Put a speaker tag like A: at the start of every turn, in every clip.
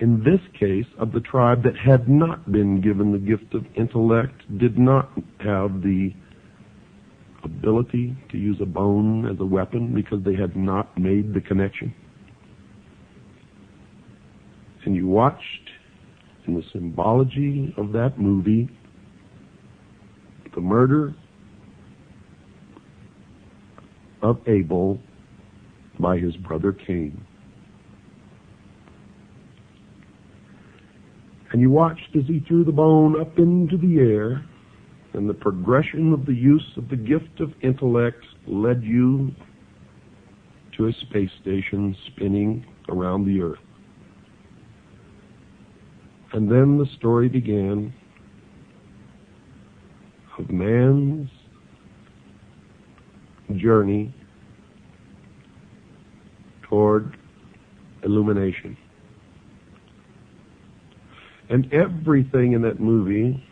A: in this case, of the tribe that had not been given the gift of intellect, did not have the ability to use a bone as a weapon because they had not made the connection. And you watched in the symbology of that movie the murder of Abel by his brother Cain. And you watched as he threw the bone up into the air, and the progression of the use of the gift of intellect led you to a space station spinning around the earth. And then the story began of man's journey toward illumination. And everything in that movie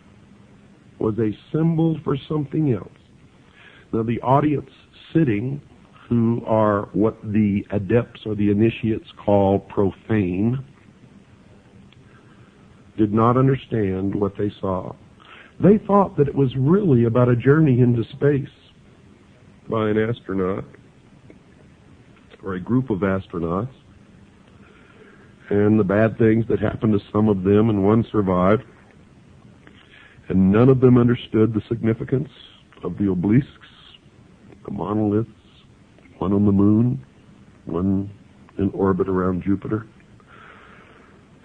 A: was a symbol for something else. Now, the audience sitting, who are what the adepts or the initiates call profane, did not understand what they saw. They thought that it was really about a journey into space by an astronaut or a group of astronauts, and the bad things that happened to some of them, and one survived. And none of them understood the significance of the obelisks, the monoliths, one on the moon, one in orbit around Jupiter,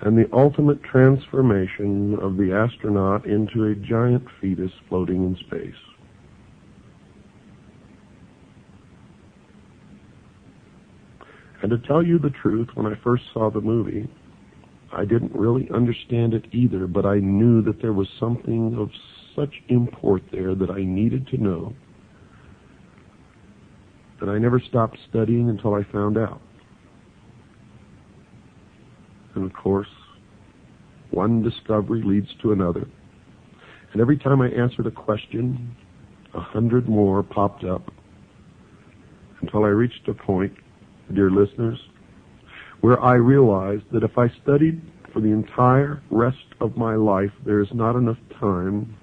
A: and the ultimate transformation of the astronaut into a giant fetus floating in space. And to tell you the truth, when I first saw the movie, I didn't really understand it either, but I knew that there was something of such import there that I needed to know, that I never stopped studying until I found out. And of course, one discovery leads to another. And every time I answered a question, 100 more popped up, until I reached a point, dear listeners, where I realized that if I studied for the entire rest of my life, there is not enough time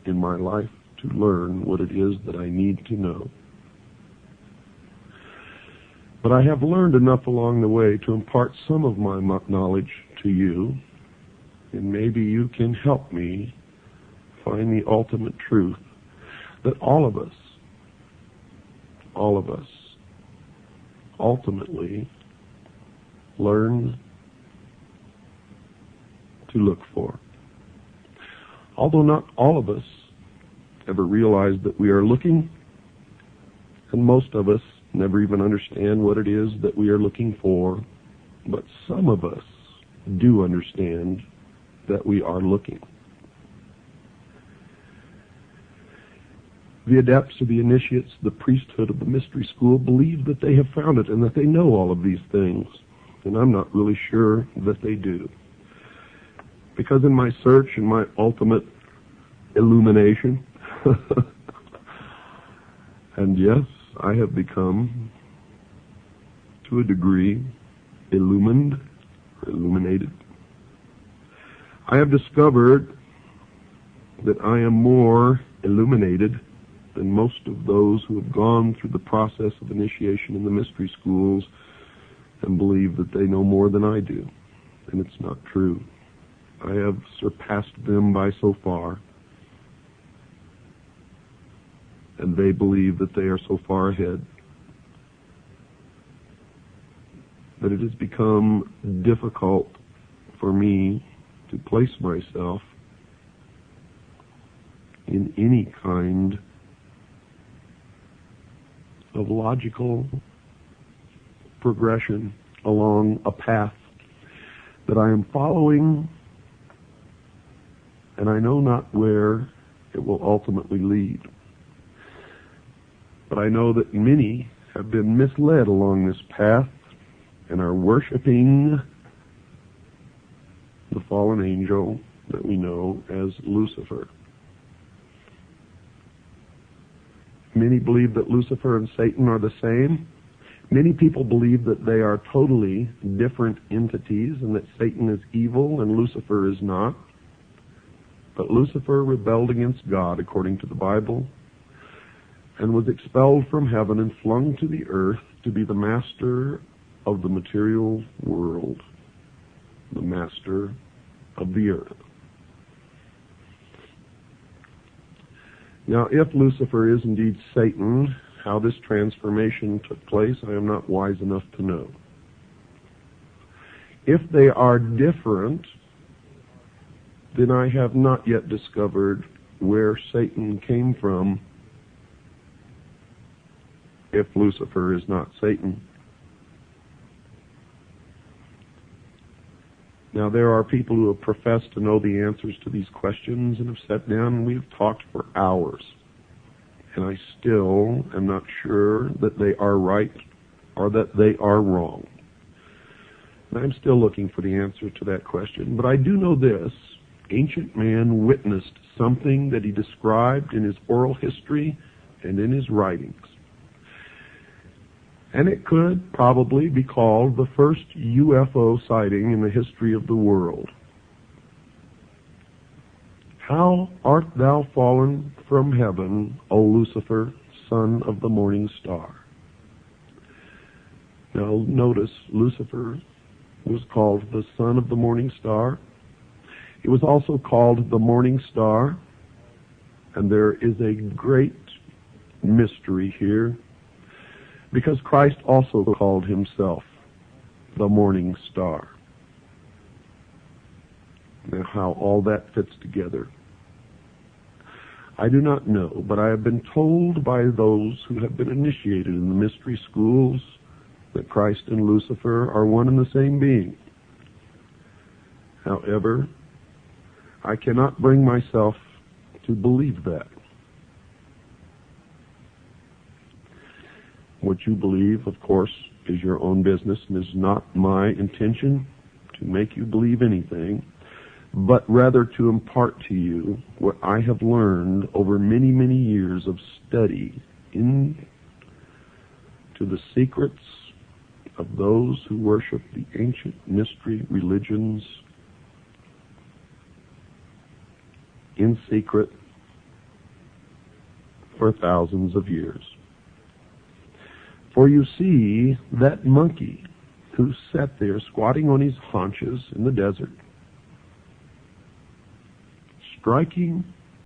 A: in my life to learn what it is that I need to know. But I have learned enough along the way to impart some of my knowledge to you, and maybe you can help me find the ultimate truth that all of us, ultimately learn to look for. Although not all of us ever realize that we are looking, and most of us never even understand what it is that we are looking for, but some of us do understand that we are looking. The adepts or the initiates, the priesthood of the mystery school, believe that they have found it and that they know all of these things. And I'm not really sure that they do. Because in my search and my ultimate illumination, and yes, I have become, to a degree, illumined or illuminated. I have discovered that I am more illuminated than most of those who have gone through the process of initiation in the mystery schools and believe that they know more than I do. And it's not true. I have surpassed them by so far. And they believe that they are so far ahead that it has become difficult for me to place myself in any kind of logical progression along a path that I am following, and I know not where it will ultimately lead. But I know that many have been misled along this path and are worshiping the fallen angel that we know as Lucifer. Many believe that Lucifer and Satan are the same, Many people believe that they are totally different entities and that Satan is evil and Lucifer is not. But Lucifer rebelled against God, according to the Bible, and was expelled from heaven and flung to the earth to be the master of the material world, the master of the earth. Now, if Lucifer is indeed Satan, how this transformation took place, I am not wise enough to know. If they are different, then I have not yet discovered where Satan came from, if Lucifer is not Satan. Now, there are people who have professed to know the answers to these questions and have sat down and we've talked for hours. And I still am not sure that they are right or that they are wrong. And I'm still looking for the answer to that question. But I do know this. Ancient man witnessed something that he described in his oral history and in his writings. And it could probably be called the first UFO sighting in the history of the world. How art thou fallen from heaven, O Lucifer, son of the morning star? Now notice, Lucifer was called the son of the morning star. He was also called the morning star, and there is a great mystery here, because Christ also called himself the morning star. Now, how all that fits together, I do not know, but I have been told by those who have been initiated in the mystery schools that Christ and Lucifer are one and the same being. However, I cannot bring myself to believe that. What you believe, of course, is your own business and is not my intention to make you believe anything, but rather to impart to you what I have learned over many, many years of study into the secrets of those who worship the ancient mystery religions in secret for thousands of years. For you see, that monkey who sat there squatting on his haunches in the desert, striking